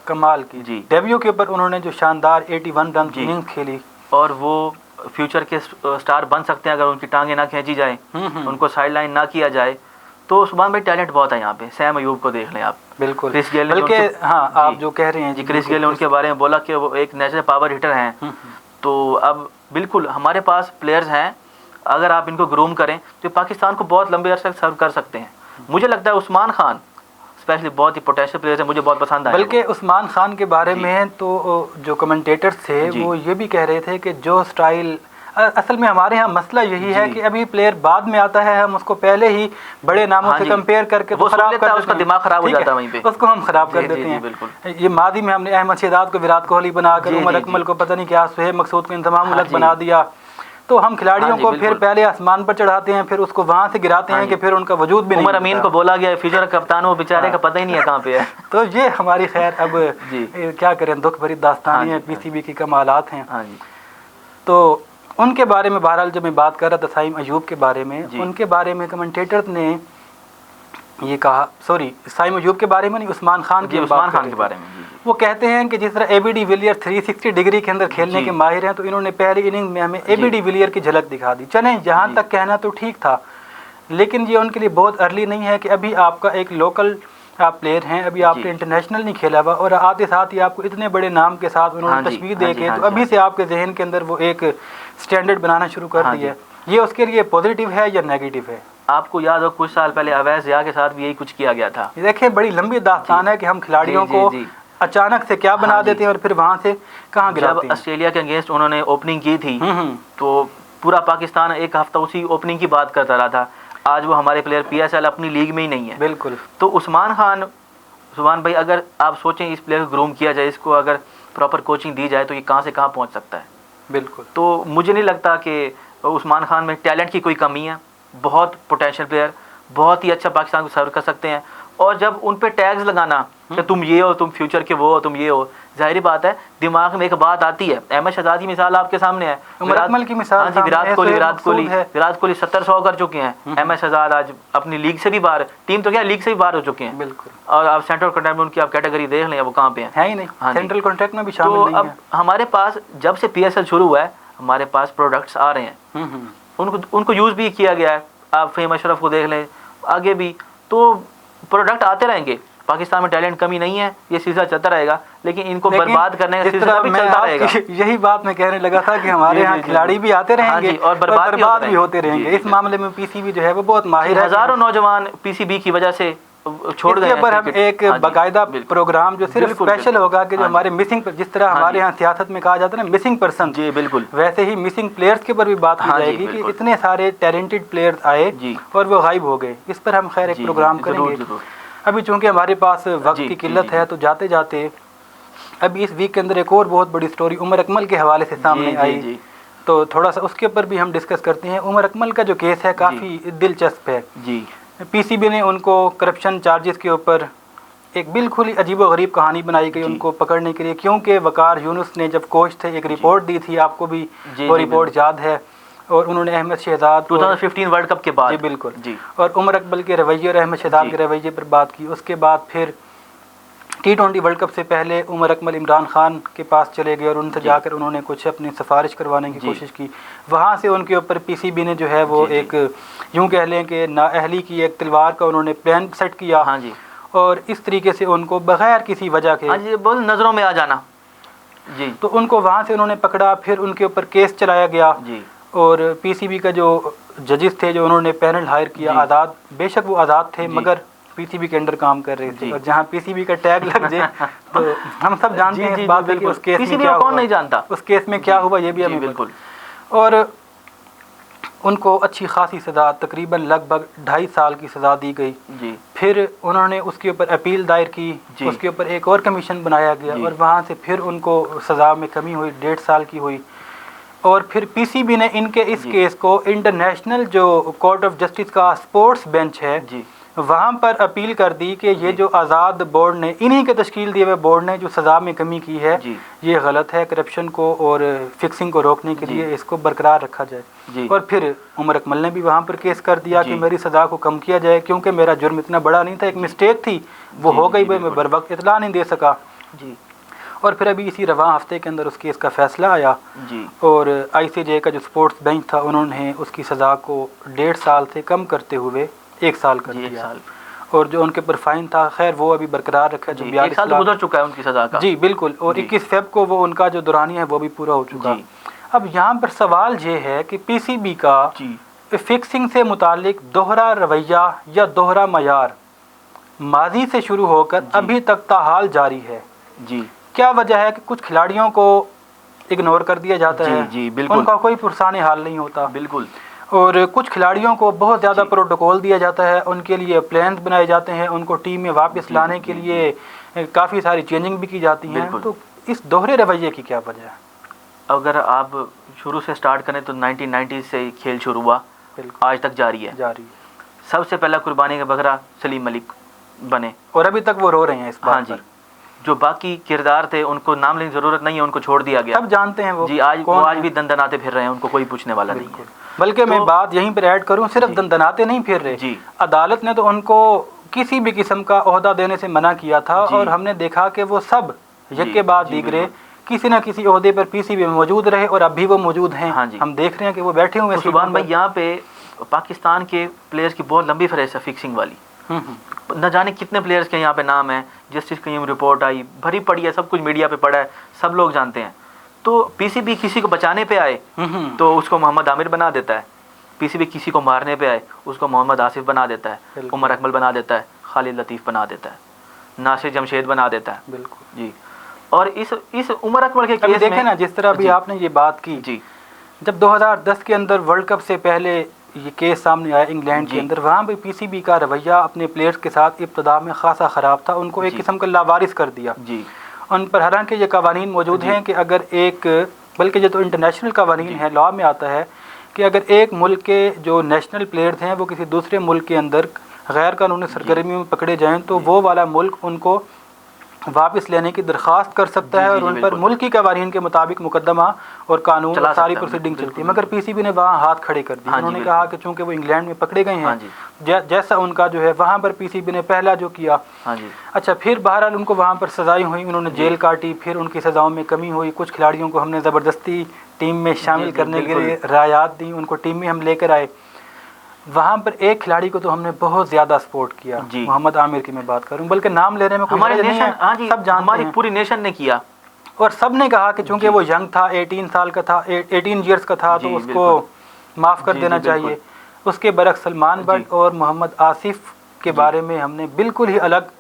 B: کمال کی.
C: جی,
B: ڈیبیو کے اوپر انہوں نے جو شاندار 81 رن اننگز کھیلی,
C: اور وہ فیوچر کے سٹار بن سکتے ہیں اگر ان کی ٹانگیں نہ کھینچی جائیں, ان کو سائڈ لائن نہ کیا جائے. تو عثمان بھائی ٹیلنٹ بہت ہے یہاں پہ. سیم ایوب کو دیکھ لیں آپ,
B: بالکل,
C: کرس گیل,
B: بلکہ ہاں آپ جو کہہ رہے ہیں
C: جی, کرس گیل نے ان کے بارے میں بولا کہ وہ ایک نیچرل پاور ہٹر ہیں. تو اب بالکل ہمارے پاس پلیئرز ہیں, اگر آپ ان کو گروم کریں تو پاکستان کو بہت لمبے عرصے تک سرو کر سکتے ہیں. مجھے لگتا ہے عثمان خان اسپیشلی بہت ہی پوٹینشیل پلیئر ہے, مجھے بہت پسند آئے.
B: بلکہ عثمان خان کے بارے میں تو جو کمنٹیٹرز تھے وہ یہ بھی کہہ رہے تھے کہ جو سٹائل, اصل میں ہمارے ہاں مسئلہ یہی ہے کہ ابھی پلیئر بعد میں آتا ہے, ہم اس کو پہلے ہی بڑے ناموں سے کمپیئر کر کے خراب کر دیتے ہیں,
C: اس کا دماغ خراب ہو جاتا ہے وہیں پہ,
B: اس کو ہم خراب کر دیتے ہیں. یہ ماضی میں ہم نے احمد شہزاد کو وراٹ کوہلی بنا کر, عمر اکمل کو پتہ نہیں کیا, سہیب مقصود کو انضمام الحق بنا دیا. تو ہم کھلاڑیوں کو پھر پہلے آسمان پر چڑھاتے ہیں, پھر اس کو وہاں سے گراتے ہیں کہ پھر ان کا وجود بھی نہیں.
C: عمر امین کو بولا گیا فیوچر کپتان, وہ بیچارے کا پتہ ہی نہیں ہے کہاں پہ ہے.
B: تو یہ ہماری خیر اب کیا کریں, دکھ بھری داستانیں ہیں, PCB کی کمالات ہیں. تو ان کے بارے میں بہرحال جب میں بات کر رہا تھا سائم ایوب کے بارے میں, ان کے بارے میں کمنٹیٹر نے یہ کہا, سائم ایوب کے بارے میں نہیں, عثمان خان کے
C: بارے میں.
B: وہ کہتے ہیں کہ جس طرح ABD ویلیئر 360 ڈگری کے اندر کھیلنے کے ماہر ہیں, تو انہوں نے پہلی اننگ میں ہمیں ABD ویلیئر کی جھلک دکھا دی. چلیں جہاں تک کہنا تو ٹھیک تھا, لیکن یہ ان کے لیے بہت ارلی نہیں ہے کہ ابھی آپ کا ایک لوکل آپ پلیئر ہیں, ابھی آپ کے انٹرنیشنل نہیں کھیلا ہوا, اور آتے ساتھ ہی آپ کو اتنے بڑے نام کے ساتھ انہوں نے تشبیہ دے کے تو ابھی سے آپ کے ذہن کے اندر وہ ایک سٹینڈرڈ بنانا شروع کر دیا. یہ اس کے لیے پازیٹیو ہے یا نیگیٹو ہے؟
C: آپ کو یاد ہو کچھ سال پہلے اویس ضیاء کے ساتھ بھی یہی کچھ کیا گیا تھا.
B: دیکھیں بڑی لمبی داستان ہے کہ ہم کھلاڑیوں کو اچانک سے کیا بنا دیتے ہیں اور پھر وہاں سے کہاں گراتے ہیں.
C: جب آسٹریلیا کے اگینسٹ انہوں نے اوپننگ کی تھی تو پورا پاکستان ایک ہفتہ اسی اوپننگ کی بات کرتا رہا تھا. آج وہ ہمارے پلیئر PSL اپنی لیگ میں ہی نہیں ہے.
B: بالکل.
C: تو عثمان بھائی اگر آپ سوچیں اس پلیئر کو گروم کیا جائے, اس کو اگر پراپر کوچنگ دی جائے تو یہ کہاں سے کہاں پہنچ سکتا ہے.
B: بالکل.
C: تو مجھے نہیں لگتا کہ عثمان خان میں ٹیلنٹ کی کوئی کمی ہے, بہت پوٹینشیل پلیئر, بہت ہی اچھا پاکستان کو سرو کر سکتے ہیں. اور جب ان پہ ٹیگز لگانا کہ تم یہ ہو, تم فیوچر کے وہ ہو, تم یہ ہو, ظاہری بات ہے دماغ میں ایک بات آتی ہے. احمد شہزاد کی مثال آپ کے سامنے ہے,
B: عمر اکمل کی مثال,
C: وراٹ کوہلی 700 کر چکے ہیں, احمد شہزاد آج اپنی لیگ سے بھی باہر, ٹیم تو کیا لیگ سے بھی باہر ہو چکے ہیں.
B: بالکل.
C: اور آپ سینٹرل کانٹریکٹ میں ان کی آپ کیٹیگری دیکھ لیں وہ کہاں پہ ہیں,
B: ہے ہی نہیں, سینٹرل کانٹریکٹ میں بھی شامل نہیں
C: ہے. تو اب ہمارے پاس جب سے PSL شروع ہوا ہے ہمارے پاس پروڈکٹس آ رہے ہیں, ان کو یوز بھی کیا گیا ہے. آپ فہیم اشرف کو دیکھ لیں, آگے بھی تو پروڈکٹ آتے رہیں گے. پاکستان میں ٹیلنٹ کمی نہیں ہے, یہ سلسلہ چلتا رہے گا, لیکن ان کو برباد کرنے کا سلسلہ بھی چلتا رہے گا.
B: یہی بات میں کہنے لگا تھا کہ ہمارے یہاں کھلاڑی بھی آتے رہیں گے اور برباد بھی ہوتے رہیں گے. اس معاملے میں PCB جو ہے وہ بہت ماہر ہے.
C: ہزاروں نوجوان PCB کی وجہ سے چھوڑ گئے.
B: اس پر ہم ایک باقاعدہ پروگرام جو صرف اسپیشل ہوگا کہ جو ہمارے مسنگ, جس طرح ہمارے یہاں سیاست میں کہا جاتا ہے نا مسنگ پرسن,
C: جی بالکل,
B: ویسے ہی مسنگ پلیئرز کے پر بھی بات کی جائے گی کہ اتنے سارے ٹیلنٹڈ پلیئرز آئے اور وہ غائب ہو گئے. اس پر ہم خیر ایک پروگرام کریں گے. ابھی چونکہ ہمارے پاس وقت کی قلت ہے تو جاتے جاتے ابھی اس ویک کے اندر ایک اور بہت بڑی سٹوری عمر اکمل کے حوالے سے سامنے آئی، تو تھوڑا سا اس کے اوپر بھی ہم ڈسکس کرتے ہیں۔ عمر اکمل کا جو کیس ہے کافی دلچسپ ہے
C: جی۔
B: پی سی بی نے ان کو کرپشن چارجز کے اوپر ایک بالکل ہی عجیب و غریب کہانی بنائی گئی ان کو پکڑنے کے لیے، کیونکہ وقار یونس نے جب کوچ تھے ایک رپورٹ دی تھی، آپ کو بھی وہ رپورٹ یاد ہے، اور انہوں نے احمد شہزاد
C: 2015 ورلڈ کپ کے بعد،
B: جی بالکل جی، اور عمر اکمل کے رویے اور احمد شہزاد کے رویے پر بات کی۔ اس کے بعد پھر T20 ورلڈ کپ سے پہلے عمر اکمل عمران خان کے پاس چلے گئے اور ان سے جا کر انہوں نے کچھ اپنی سفارش کروانے کی کوشش کی، وہاں سے ان کے اوپر پی سی بی نے جو ہے وہ ایک یوں کہہ لیں کہ نااہلی کی ایک تلوار کا انہوں نے پلان سیٹ کیا، اور اس طریقے سے ان کو بغیر کسی وجہ کے
C: بول نظروں میں آ جانا، جی،
B: تو ان کو وہاں سے انہوں نے پکڑا، پھر ان کے اوپر کیس چلایا گیا، اور پی سی بی کا جو ججز تھے جو انہوں نے پینل ہائر کیا آزاد، بے شک وہ آزاد تھے مگر پی سی بی کے انڈر کام کر رہے تھے، اور جہاں پی سی بی کا ٹیگ لگ جائے تو ہم سب جانتے ہیں اس بات کہ اس کیس میں کیا
C: کون نہیں جانتا،
B: اس کیس میں کیا ہوا یہ بھی ہمیں بالکل، اور ان کو اچھی خاصی سزا تقریباً لگ بھگ 2.5 سال کی سزا دی گئی، پھر انہوں نے اس کے اوپر اپیل دائر کی، اس کے اوپر ایک اور کمیشن بنایا گیا، اور وہاں سے پھر ان کو سزا میں کمی ہوئی، 1.5 سال کی ہوئی، اور پھر پی سی بی نے ان کے اس کیس کو انٹرنیشنل جو کورٹ آف جسٹس کا سپورٹس بینچ ہے وہاں پر اپیل کر دی کہ یہ جو آزاد بورڈ نے انہی کے تشکیل دیے ہوئے بورڈ نے جو سزا میں کمی کی ہے یہ غلط ہے، کرپشن کو اور فکسنگ کو روکنے کے لیے اس کو برقرار رکھا جائے، اور پھر عمر اکمل نے بھی وہاں پر کیس کر دیا کہ میری سزا کو کم کیا جائے کیونکہ میرا جرم اتنا بڑا نہیں تھا، ایک مسٹیک تھی وہ ہو گئی، میں بر وقت اطلاع نہیں دے سکا، اور پھر ابھی اسی رواں ہفتے کے اندر اس کیس کا فیصلہ آیا، اور آئی سی جے کا جو سپورٹس بینچ تھا انہوں نے اس کی سزا کو 1.5 سال سے کم کرتے ہوئے 1 سال کر دیا، اور جو ان کے پر فائن تھا خیر وہ ابھی برقرار رکھا، جو
C: 1 سال گزر چکا ہے ان کی سزا کا،
B: جی بالکل، اور 21 فیب کو وہ ان کا جو دورانیہ ہے وہ بھی پورا ہو چکا۔ اب یہاں پر سوال یہ ہے کہ پی سی بی کا فکسنگ سے متعلق دوہرا رویہ یا دوہرا معیار ماضی سے شروع ہو کر ابھی تک تاحال جاری ہے، کیا وجہ ہے کہ کچھ کھلاڑیوں کو اگنور کر دیا جاتا ہے، ان کا کوئی پرسان حال نہیں ہوتا،
C: بالکل،
B: اور کچھ کھلاڑیوں کو بہت زیادہ پروٹوکول دیا جاتا ہے، ان کے لیے پلانز بنائے جاتے ہیں، ان کو ٹیم میں واپس لانے کے لیے کافی ساری چینجنگ بھی کی جاتی ہیں، تو اس دوہرے رویے کی کیا وجہ ہے؟
C: اگر آپ شروع سے سٹارٹ کریں تو 1990 سے کھیل شروع ہوا، آج تک جاری ہے، سب سے پہلا قربانی کا بکرا سلیم ملک بنے،
B: اور ابھی تک وہ رو رہے ہیں اس بات پر،
C: جو باقی کردار تھے ان کو نام لینے کی ضرورت نہیں ہے، ان کو چھوڑ دیا گیا،
B: سب جانتے ہیں وہ،
C: جی آج بھی دندناتے پھر رہے ہیں، ان کو کوئی پوچھنے والا نہیں ہے،
B: بلکہ میں بات یہیں پر ایڈ کروں، صرف دندناتے نہیں پھر رہے، عدالت نے تو ان کو کسی بھی قسم کا عہدہ دینے سے منع کیا تھا، اور ہم نے دیکھا کہ وہ سب یک کے بعد دیگرے کسی نہ کسی عہدے پر پی سی بی میں موجود رہے، اور اب بھی وہ موجود ہیں، ہم دیکھ رہے ہیں کہ وہ بیٹھے ہوئے ہیں۔
C: سبحان بھائی یہاں پہ پاکستان کے پلیئرز کی بہت لمبی فہرست ہے فکسنگ والی، نہ جانے کتنے پلیئرز کے یہاں پہ نام ہیں، جسٹس کی رپورٹ آئی بھری پڑی ہے، سب کچھ میڈیا پہ پڑا ہے، سب لوگ جانتے ہیں، تو پی سی بی کسی کو بچانے پہ آئے تو اس کو محمد عامر بنا دیتا ہے، پی سی بی کسی کو مارنے پہ آئے اس کو محمد آصف بنا دیتا ہے، عمر اکمل بنا دیتا ہے، خالد لطیف بنا دیتا ہے، ناصر جمشید بنا دیتا ہے،
B: بالکل
C: جی، اور اس عمر اکمل کے کیس
B: دیکھیں نا جس طرح بھی آپ نے یہ بات کی، جب 2010 کے اندر ورلڈ کپ سے پہلے یہ کیس سامنے آیا انگلینڈ کے اندر، وہاں پہ پی سی بی کا رویہ اپنے پلیئرز کے ساتھ ابتدا میں خاصا خراب تھا، ان کو ایک قسم کا لاوارث کر دیا، ان پر حالانکہ یہ قوانین موجود ہیں کہ اگر ایک، بلکہ یہ تو انٹرنیشنل قوانین ہے، لاء میں آتا ہے کہ اگر ایک ملک کے جو نیشنل پلیئرز ہیں وہ کسی دوسرے ملک کے اندر غیر قانونی سرگرمیوں میں پکڑے جائیں تو وہ والا ملک ان کو واپس لینے کی درخواست کر سکتا ہے، اور ان پر ملکی قوانین کے مطابق مقدمہ اور قانون ساری پروسیڈنگ چلتی ہے، مگر پی سی بی نے وہاں ہاتھ کھڑے کر دیے، انہوں نے کہا کہ چونکہ وہ انگلینڈ میں پکڑے گئے ہیں، جیسا ان کا جو ہے وہاں پر پی سی بی نے پہلا جو کیا، اچھا پھر بہرحال ان کو وہاں پر سزائیں ہوئی، انہوں نے جیل کاٹی، پھر ان کی سزاؤں میں کمی ہوئی، کچھ کھلاڑیوں کو ہم نے زبردستی ٹیم میں شامل کرنے کے لیے رعایات دی، ان کو ٹیم میں ہم لے کر آئے، وہاں پر ایک کھلاڑی کو تو ہم نے بہت زیادہ سپورٹ کیا، محمد عامر کی میں بات کروں، بلکہ نام لینے میں کوئی حرج نہیں ہے، سب جانتے ہیں،
C: ہماری پوری نیشن نے کیا،
B: اور سب نے کہا کہ چونکہ وہ ینگ تھا، 18 سال کا تھا، 18 ایئرس کا تھا، تو اس کو معاف کر دینا چاہیے۔ اس کے برعکس سلمان بٹ اور محمد آصف کے بارے میں ہم نے بالکل ہی الگ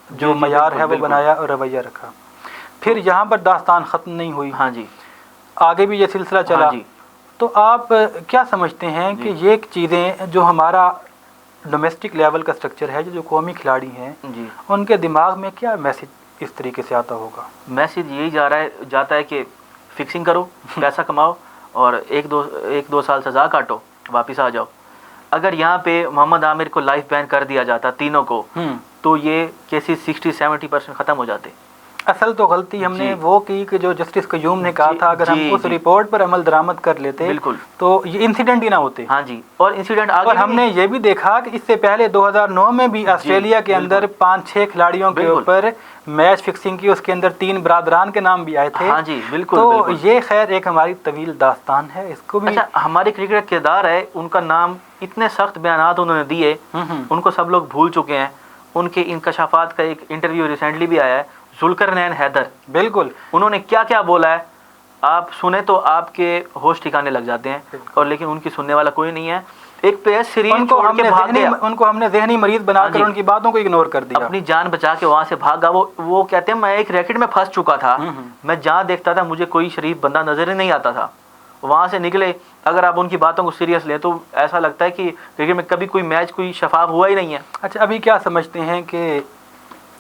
B: جو معیار ہے وہ بنایا اور رویہ رکھا۔ پھر یہاں پر داستان ختم نہیں ہوئی، آگے بھی یہ سلسلہ چلا، تو آپ کیا سمجھتے ہیں کہ یہ چیزیں جو ہمارا ڈومیسٹک لیول کا سٹرکچر ہے، جو قومی کھلاڑی ہیں ان کے دماغ میں کیا میسج اس طریقے سے آتا ہوگا.
C: میسج یہی جاتا ہے کہ فکسنگ کرو، پیسہ کماؤ اور ایک دو سال سزا کاٹو، واپس آ جاؤ. اگر یہاں پہ محمد عامر کو لائف بین کر دیا جاتا تینوں کو تو یہ کیسز 60-70% ختم ہو جاتے.
B: اصل تو غلطی ہم نے وہ کی کہ جو جسٹس قیوم نے کہا تھا اگر ہم اس رپورٹ پر عمل درآمد کر لیتے
C: بالکل
B: تو یہ انسیڈنٹ ہی نہ ہوتے.
C: ہاں جی، اور انسیڈنٹ آگے
B: اور ہم نے یہ بھی دیکھا کہ اس سے پہلے 2009 میں بھی آسٹریلیا کے اندر 5-6 کھلاڑیوں کے اوپر میچ فکسنگ کی، اس کے اندر 3 برادران کے نام بھی آئے تھے.
C: ہاں جی بالکل.
B: تو یہ خیر ایک ہماری طویل داستان ہے، اس کو بھی.
C: اچھا، ہمارے کرکٹ کردار ہے، ان کا نام اتنے سخت بیانات انہوں نے دیے، ان کو سب لوگ بھول چکے ہیں. ان کے انکشافات کا ایک انٹرویو ریسنٹلی بھی آیا ہے، ذوالقرنین حیدر،
B: بالکل
C: انہوں نے کیا کیا بولا ہے آپ سنیں تو آپ کے ہوش ٹھکانے لگ جاتے ہیں. اور لیکن ان کی سننے والا کوئی نہیں ہے. ایک پیس سیریز چھوڑ کے بھاگ گیا،
B: ان کو ہم نے ذہنی مریض بنا کر ان کی باتوں کو اگنور کر دیا،
C: اپنی جان بچا کے وہاں سے بھاگا. وہ کہتے ہیں میں ایک ریکٹ میں پھنس چکا تھا، میں جہاں دیکھتا تھا مجھے کوئی شریف بندہ نظر ہی نہیں آتا تھا. وہاں سے نکلے. اگر آپ ان کی باتوں کو سیریس لیں تو ایسا لگتا ہے کہ کرکٹ میں کبھی کوئی میچ کوئی شفاف ہوا ہی نہیں ہے.
B: اچھا، ابھی کیا سمجھتے ہیں کہ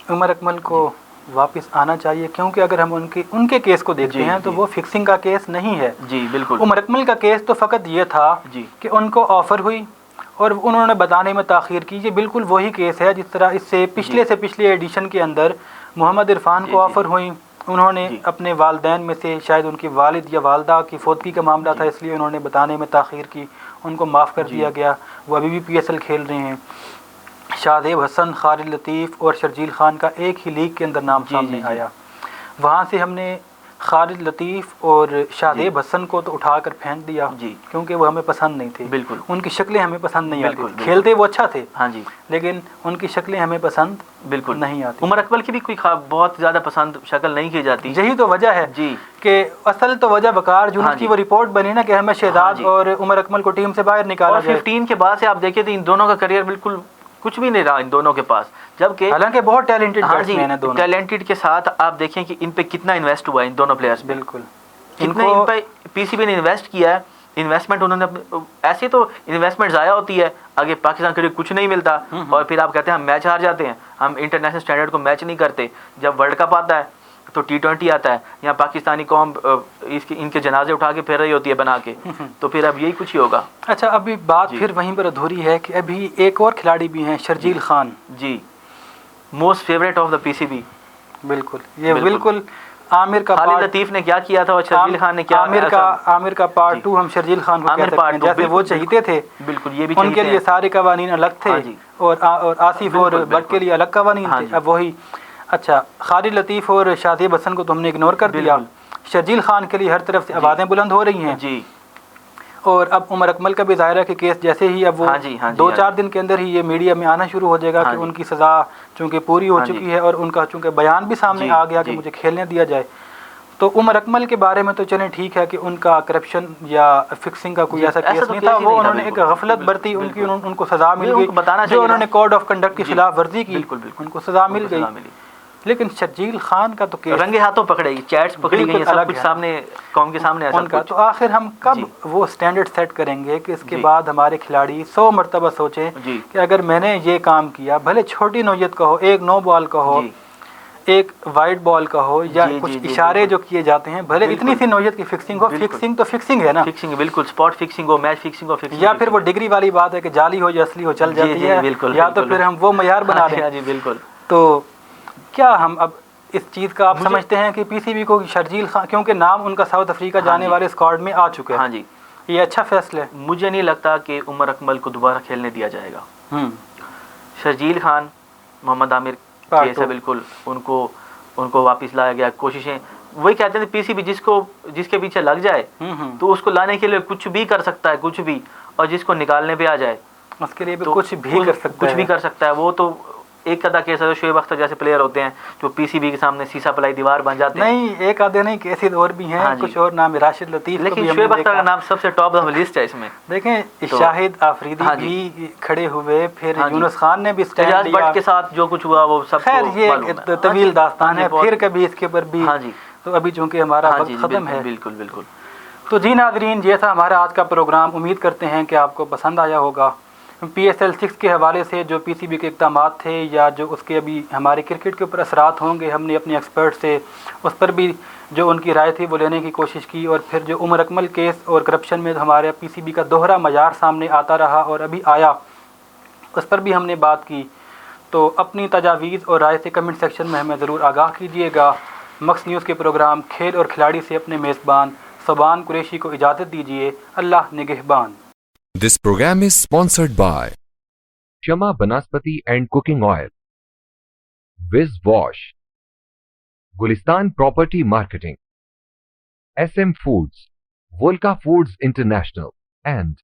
B: عمر اکمل کو واپس آنا چاہیے؟ کیونکہ اگر ہم ان کے کیس کو دیکھتے ہیں تو وہ فکسنگ کا کیس نہیں ہے.
C: جی بالکل.
B: عمر اکمل کا کیس تو فقط یہ تھا کہ ان کو آفر ہوئی اور انہوں نے بتانے میں تاخیر کی. یہ بالکل وہی کیس ہے جس طرح اس سے پچھلے ایڈیشن کے اندر محمد عرفان کو آفر ہوئی. انہوں نے اپنے والدین میں سے شاید ان کی والد یا والدہ کی فوتگی کا معاملہ تھا، اس لیے انہوں نے بتانے میں تاخیر کی، ان کو معاف کر دیا گیا. وہ ابھی بھی PSL کھیل رہے ہیں. شادیب حسن، خالد لطیف اور شرجیل خان کا ایک ہی لیگ کے اندر نام سامنے آیا. وہاں سے ہم نے خالد لطیف اور شادیب حسن کو تو اٹھا کر پھینک دیا کیونکہ وہ ہمیں پسند نہیں تھے.
C: بالکل.
B: ان کی شکلیں ہمیں پسند نہیں آتی. کھیلتے وہ اچھا تھے
C: ہاں جی،
B: لیکن ان کی شکلیں ہمیں پسند
C: بالکل
B: نہیں آتی.
C: عمر اکمل کی بھی کوئی بہت زیادہ پسند شکل نہیں کی جاتی.
B: یہی تو وجہ ہے کہ اصل تو وجہ بکار جو کی وہ رپورٹ بنی نا کہ احمد شہزاد اور عمر اکمل کو ٹیم سے باہر نکالا جائے.
C: 15 کے بعد سے آپ دیکھیں تو ان دونوں کا کریئر بالکل کچھ بھی نہیں رہا ان دونوں کے پاس، جبکہ
B: حالانکہ بہت ٹیلنٹڈ بیٹسمین ہیں دونوں.
C: ٹیلنٹڈ کے ساتھ آپ دیکھیں کہ ان پہ کتنا انویسٹ ہوا ہے ان دونوں پلیئرز.
B: بالکل.
C: کتنے ان پہ PCB نے انویسٹ کیا ہے. انویسٹمنٹ انہوں نے ایسے تو انویسٹمنٹ ضائع ہوتی ہے، آگے پاکستان کے لیے کچھ نہیں ملتا اور پھر آپ کہتے ہیں ہم میچ ہار جاتے ہیں، ہم انٹرنیشنل اسٹینڈرڈ کو میچ نہیں کرتے. جب ورلڈ کپ آتا ہے تو T20 آتا ہے، یہاں پاکستانی قوم ان کے جنازے اٹھا کے پھر رہی ہوتی ہے بنا کے، تو پھر اب یہی کچھ ہی ہوگا.
B: اچھا، ابھی بات پھر وہیں پر ادھوری ہے کہ ابھی ایک اور کھلاڑی بھی ہیں، شرجیل خان.
C: جی، most favourite of the PCB.
B: بالکل. یہ بالکل عامر کا
C: خالد لطیف نے کیا کیا تھا اور شرجیل خان نے کیا.
B: عامر کا پارٹ 2 ہم شرجیل خان کو کہہ سکتے ہیں، جیسے وہ چہیتے تھے
C: بالکل یہ بھی
B: ان کے لیے سارے قوانین الگ تھے اور آصف اور بٹ کے لیے الگ قوانین تھے. اب وہی. اچھا، خالد لطیف اور شادیب حسن کو تو ہم نے اگنور کر دیا. شرجیل خان کے لیے ہر طرف سے آوازیں بلند ہو رہی ہیں.
C: جی.
B: اور اب عمر اکمل کا بھی ظاہر ہے کہ کیس جیسے ہی اب وہ 2-4 دن کے اندر ہی یہ میڈیا میں آنا شروع ہو جائے گا کہ ان کی سزا چونکہ پوری ہو چکی ہے اور ان کا چونکہ بیان بھی سامنے آ گیا کہ مجھے کھیلنے دیا جائے. تو عمر اکمل کے بارے میں تو چلیں ٹھیک ہے کہ ان کا کرپشن یا فکسنگ کا کوئی ایسا کیس نہیں تھا. وہ انہوں نے ایک غفلت برتی، ان کو سزا مل گئی. جو انہوں نے کوڈ آف کنڈکٹ کی خلاف ورزی کی ان کو سزا مل گئی. لیکن شرجیل خان کا تو کیس
C: رنگے ہاتھوں پکڑے گی، چیٹس پکڑی گئی، سب کچھ سامنے قوم کے سامنے
B: ان کا. تو آخر ہم کب وہ سٹینڈرڈ سیٹ کریں گے کہ اس کے بعد ہمارے کھلاڑی 100 مرتبہ سوچیں کہ اگر میں نے یہ کام کیا، بھلے چھوٹی نوعیت کا ہو، ایک نو بال کا ہو، ایک وائٹ بال کا ہو یا کچھ اشارے جو کیے جاتے ہیں، بھلے اتنی سی نوعیت کی فکسنگ ہو. فکسنگ تو فکسنگ ہے نا.
C: فکسنگ بالکل، اسپاٹ فکسنگ ہو، میچ فکسنگ ہو،
B: یا پھر وہ ڈگری والی بات ہے کہ جعلی ہو یا اصلی ہو چل جاتی ہے، یا تو پھر ہم وہ معیار بنا دیں.
C: جی بالکل.
B: تو کیا ہم اب اس چیز کا آپ سمجھتے ہیں کہ PCB کو شرجیل خان، کیونکہ نام ان کا ساؤتھ افریقہ جانے والے اسکواڈ میں آ چکے ہیں،
C: ہاں جی،
B: یہ اچھا فیصلہ ہے؟
C: مجھے نہیں لگتا کہ عمر اکمل کو دوبارہ کھیلنے دیا جائے گا. شرجیل خان، محمد عامر کیس ہے بالکل، ان کو واپس لایا گیا. کوششیں وہی کہتے ہیں PCB جس کے پیچھے لگ جائے تو اس کو لانے کے لیے کچھ بھی کر سکتا ہے، کچھ بھی، اور جس کو نکالنے پہ آ جائے
B: اس کے لیے کچھ بھی کر سکتا ہے.
C: وہ تو ایک آدھا کیس ہے، شعیب اختر جیسے پلیئر ہوتے ہیں جو PCB کے سامنے سیسا پلائی دیوار بن جاتے ہیں.
B: نہیں، ایک آدھے نہیں، کیسز اور بھی ہیں. کچھ اور نام راشد لطیف،
C: لیکن شعیب اختر کا نام سب سے ٹاپ آف لسٹ ہے اس میں.
B: دیکھیں شاہد آفریدی بھی کھڑے ہوئے، پھر یونس خان نے بھی اسٹینڈ لیا.
C: بٹ کے ساتھ جو کچھ ہوا وہ سب
B: خیر یہ طویل داستان ہے، پھر کبھی اس کے اوپر بھی. تو ابھی چونکہ ہمارا وقت ختم ہے.
C: بالکل بالکل.
B: تو جی ناظرین، یہ تھا ہمارا آج کا پروگرام. امید کرتے ہیں کہ آپ کو پسند آیا ہوگا. PSL 6 کے حوالے سے جو PCB کے اقدامات تھے یا جو اس کے ابھی ہمارے کرکٹ کے اوپر اثرات ہوں گے، ہم نے اپنے ایکسپرٹ سے اس پر بھی جو ان کی رائے تھی وہ لینے کی کوشش کی، اور پھر جو عمر اکمل کیس اور کرپشن میں ہمارے PCB کا دوہرا معیار سامنے آتا رہا اور ابھی آیا، اس پر بھی ہم نے بات کی۔ تو اپنی تجاویز اور رائے سے کمنٹ سیکشن میں ہمیں ضرور آگاہ کیجیے گا۔ مکس نیوز کے پروگرام کھیل اور کھلاڑی سے اپنے میزبان صوبان قریشی کو اجازت دیجیے۔ اللہ نگہبان۔
A: This program is sponsored by Shama Banaspati and Cooking Oil, Viz Wash, Gulistan Property Marketing, SM Foods, Volca Foods International and